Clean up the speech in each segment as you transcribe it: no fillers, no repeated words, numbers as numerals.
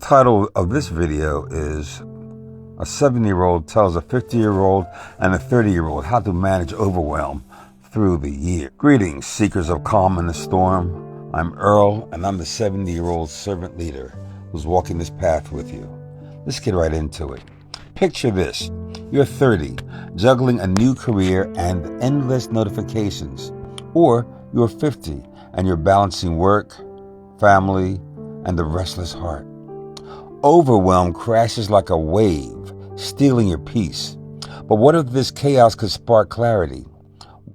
title of this video is A 70-year-old Tells a 50-year-old and a 30-year-old How to Manage Overwhelm Through the Year. Greetings, seekers of calm in the storm. I'm Earl, and I'm the 70-year-old servant leader who's walking this path with you. Let's get right into it. Picture this. You're 30, juggling a new career and endless notifications. Or you're 50, and you're balancing work, family, and the restless heart. Overwhelm crashes like a wave, stealing your peace. But what if this chaos could spark clarity?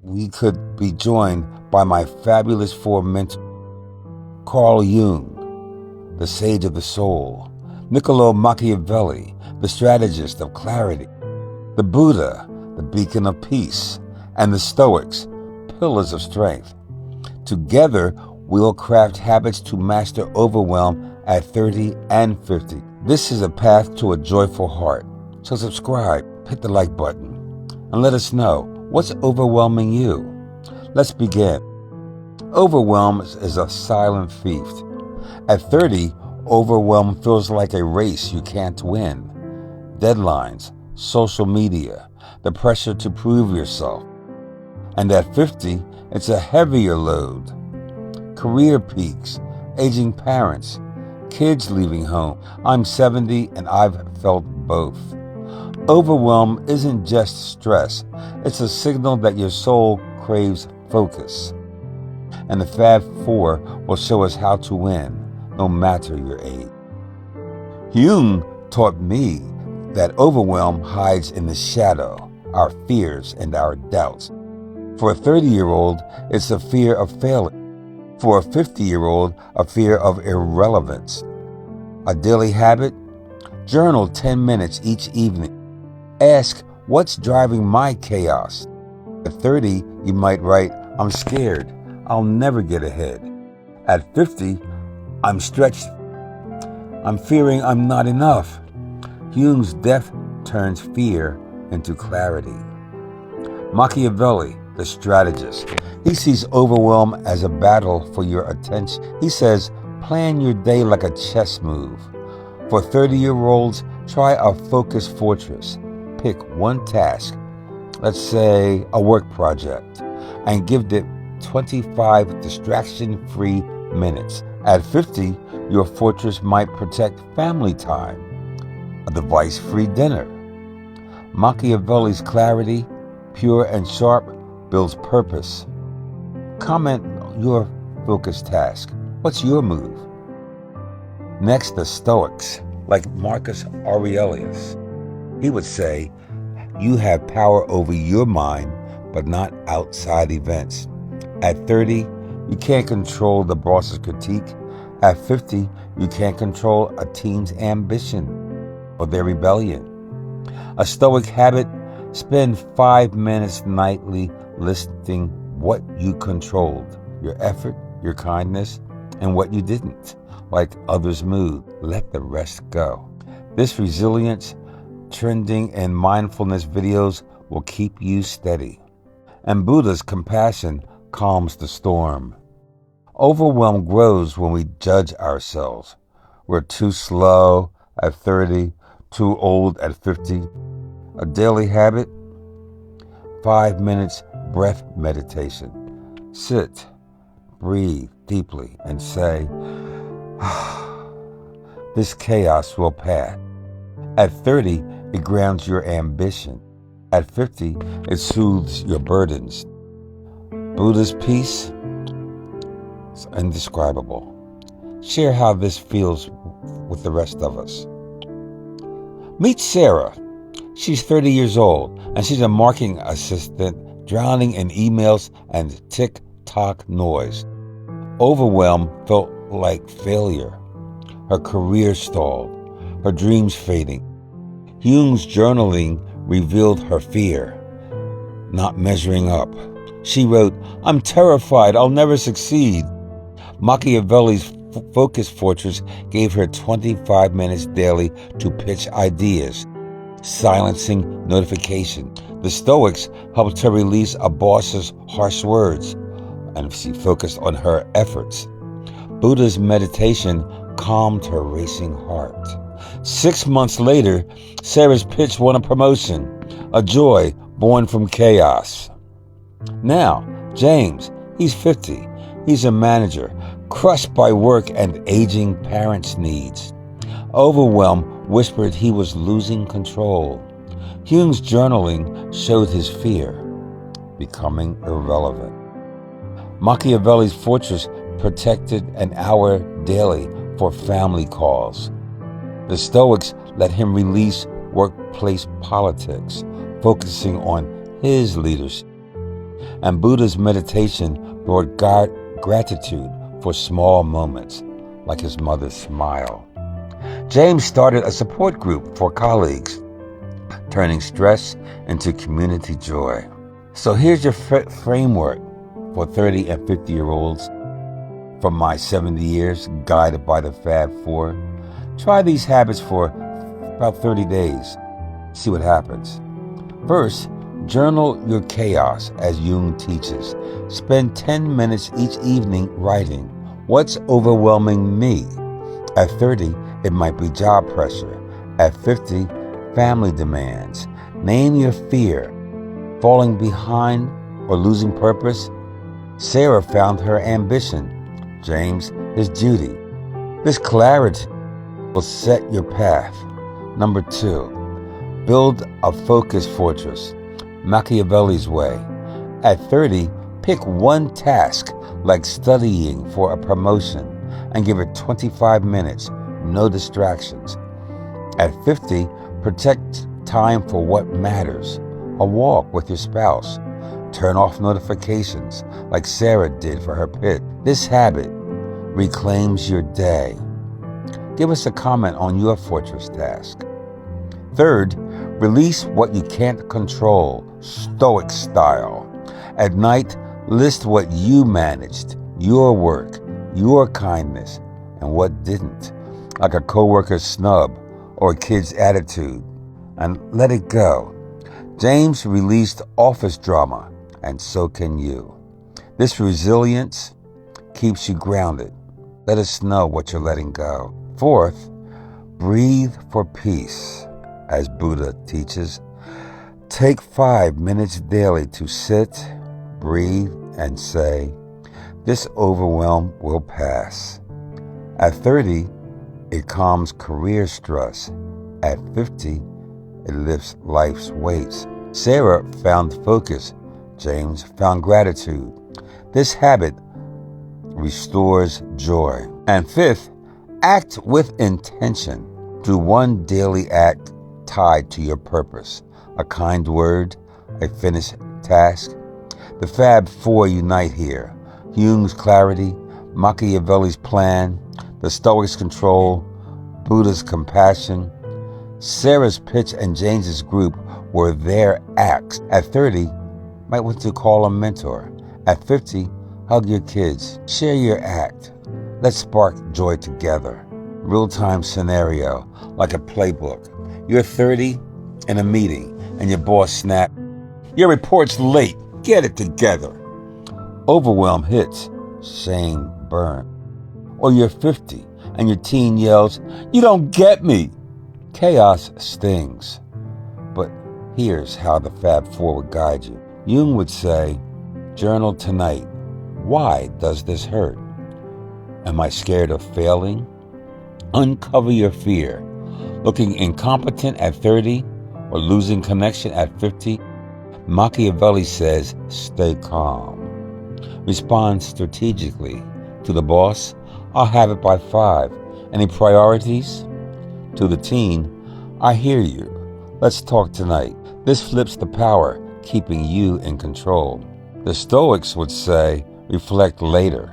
We could be joined by my fabulous four mentors: Carl Jung, the sage of the soul; Jung Machiavelli, the strategist of clarity; the Buddha, the beacon of peace; and the Stoics, pillars of strength. Together, we'll craft habits to master overwhelm at 30 and 50. This is a path to a joyful heart. So subscribe, hit the like button, and let us know what's overwhelming you. Let's begin. Overwhelm is a silent thief. At 30, overwhelm feels like a race you can't win. Deadlines, social media, the pressure to prove yourself. And at 50, it's a heavier load. Career peaks, aging parents, kids leaving home. I'm 70 and I've felt both. Overwhelm isn't just stress. It's a signal that your soul craves focus. And the Fab Four will show us how to win, no matter your age. Jung taught me that overwhelm hides in the shadow, our fears and our doubts. For a 30-year-old, it's a fear of failing. For a 50-year-old, a fear of irrelevance. A daily habit? Journal 10 minutes each evening. Ask, what's driving my chaos? At 30, you might write, I'm scared. I'll never get ahead. At 50, I'm stretched. I'm fearing I'm not enough. Jung's death turns fear into clarity. Machiavelli, the strategist, he sees overwhelm as a battle for your attention. He says, plan your day like a chess move. For 30-year-olds, try a focus fortress. Pick one task, let's say a work project, and give it 25 distraction-free minutes. At 50, your fortress might protect family time, a device-free dinner. Machiavelli's clarity, pure and sharp, builds purpose. Comment your focus task. What's your move? Next, the Stoics, like Marcus Aurelius. He would say, you have power over your mind, but not outside events. At 30, you can't control the boss's critique. At 50, you can't control a team's ambition or their rebellion. A Stoic habit: spend 5 minutes nightly listing what you controlled, your effort, your kindness, and what you didn't, like others' mood. Let the rest go. This resilience, trending, and mindfulness videos will keep you steady. And Buddha's compassion calms the storm. Overwhelm grows when we judge ourselves. We're too slow at 30, too old at 50. A daily habit: 5 minutes breath meditation. Sit, breathe deeply, and say, this chaos will pass. At 30, it grounds your ambition. At 50, it soothes your burdens. Buddha's peace is indescribable. Share how this feels with the rest of us. Meet Sarah. She's 30 years old, and she's a marketing assistant drowning in emails and tick-tock noise. Overwhelm felt like failure. Her career stalled, her dreams fading. Jung's journaling revealed her fear, not measuring up. She wrote, I'm terrified, I'll never succeed. Machiavelli's focus fortress gave her 25 minutes daily to pitch ideas, silencing notification. The Stoics helped her release a boss's harsh words, and she focused on her efforts. Buddha's meditation calmed her racing heart. 6 months later, Sarah's pitch won a promotion, a joy born from chaos. Now, James, he's 50. He's a manager, crushed by work and aging parents' needs. Overwhelm whispered he was losing control. Jung's journaling showed his fear, becoming irrelevant. Machiavelli's fortress protected an hour daily for family calls. The Stoics let him release workplace politics, focusing on his leadership. And Buddha's meditation brought gratitude for small moments, like his mother's smile. James started a support group for colleagues, turning stress into community joy. So here's your framework for 30 and 50-year-olds from my 70 years, guided by the Fab Four. Try these habits for about 30 days. See what happens. First, journal your chaos, as Jung teaches. Spend 10 minutes each evening writing, what's overwhelming me? At 30, it might be job pressure. At 50, family demands. Name your fear. Falling behind or losing purpose? Sarah found her ambition. James, his duty. This clarity will set your path. Number 2, build a focus fortress, Machiavelli's way. At 30, pick one task, like studying for a promotion, and give it 25 minutes, no distractions. At 50, protect time for what matters, a walk with your spouse. Turn off notifications, like Sarah did for her pit. This habit reclaims your day. Give us a comment on your fortress task. Third, release what you can't control, Stoic style. At night, list what you managed, your work, your kindness, and what didn't, like a coworker's snub or a kid's attitude, and let it go. James released office drama, and so can you. This resilience keeps you grounded. Let us know what you're letting go. Fourth, breathe for peace, as Buddha teaches. Take 5 minutes daily to sit, breathe, and say, this overwhelm will pass. At 30, it calms career stress. At 50, it lifts life's weights. Sarah found focus. James found gratitude. This habit restores joy. And fifth, act with intention. Do one daily act tied to your purpose. A kind word, a finished task. The Fab Four unite here. Jung's clarity, Machiavelli's plan, the Stoics' control, Buddha's compassion. Sarah's pitch and James's group were their acts. At 30, might want to call a mentor. At 50, hug your kids. Share your act. Let's spark joy together. Real-time scenario, like a playbook. You're 30 in a meeting and your boss snaps, your report's late, get it together. Overwhelm hits, shame burn. Or you're 50 and your teen yells, you don't get me. Chaos stings. But here's how the Fab Four would guide you. Jung would say, journal tonight. Why does this hurt? Am I scared of failing? Uncover your fear. Looking incompetent at 30 or losing connection at 50? Machiavelli says, stay calm. Respond strategically. To the boss, I'll have it by 5. Any priorities? To the teen, I hear you. Let's talk tonight. This flips the power, keeping you in control. The Stoics would say, reflect later.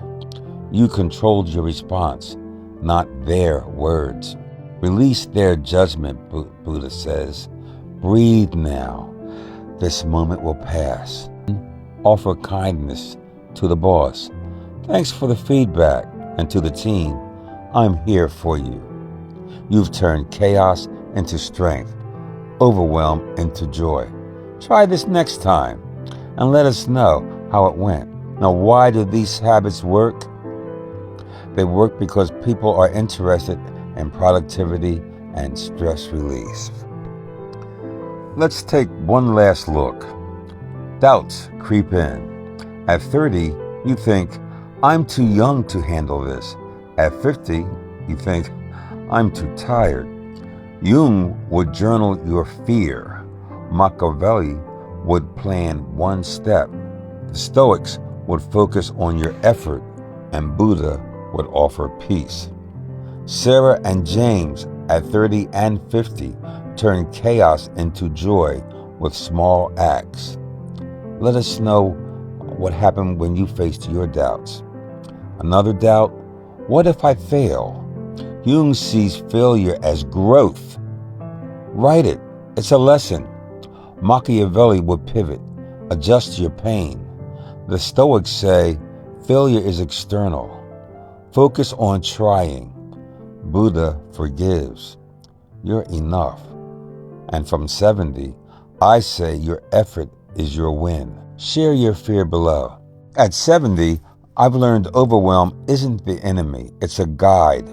You controlled your response, not their words. Release their judgment, Buddha says. Breathe now. This moment will pass. Offer kindness to the boss. Thanks for the feedback. And to the teen, I'm here for you. You've turned chaos into strength, overwhelm into joy. Try this next time and let us know how it went. Now, why do these habits work? They work because people are interested in productivity and stress release. Let's take one last look. Doubts creep in. At 30, you think, I'm too young to handle this. At 50, you think, I'm too tired. Jung would journal your fear. Machiavelli would plan one step. The Stoics would focus on your effort, and Buddha would offer peace. Sarah and James at 30 and 50 turned chaos into joy with small acts. Let us know what happened when you faced your doubts. Another doubt, what if I fail? Jung sees failure as growth. Write it. It's a lesson. Machiavelli would pivot. Adjust your pain. The Stoics say failure is external. Focus on trying. Buddha forgives. You're enough. And from 70, I say your effort is your win. Share your fear below. At 70, I've learned overwhelm isn't the enemy, it's a guide.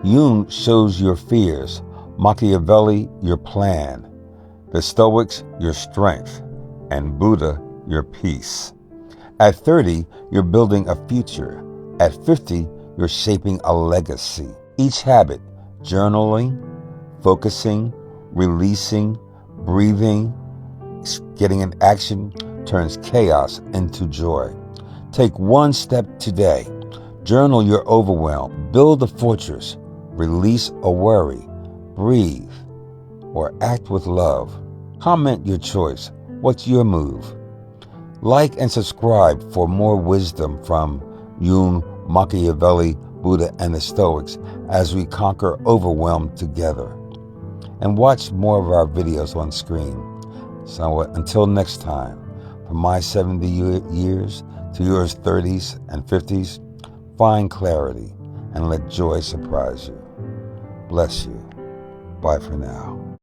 Jung shows your fears, Machiavelli your plan, the Stoics your strength, and Buddha your peace. At 30, you're building a future. At 50, you're shaping a legacy. Each habit, journaling, focusing, releasing, breathing, getting in action, turns chaos into joy. Take one step today. Journal your overwhelm. Build a fortress. Release a worry. Breathe or act with love. Comment your choice. What's your move? Like and subscribe for more wisdom from Jung, Machiavelli, Buddha, and the Stoics as we conquer overwhelm together. And watch more of our videos on screen. So until next time, from my 70 years to yours 30s and 50s, find clarity and let joy surprise you. Bless you. Bye for now.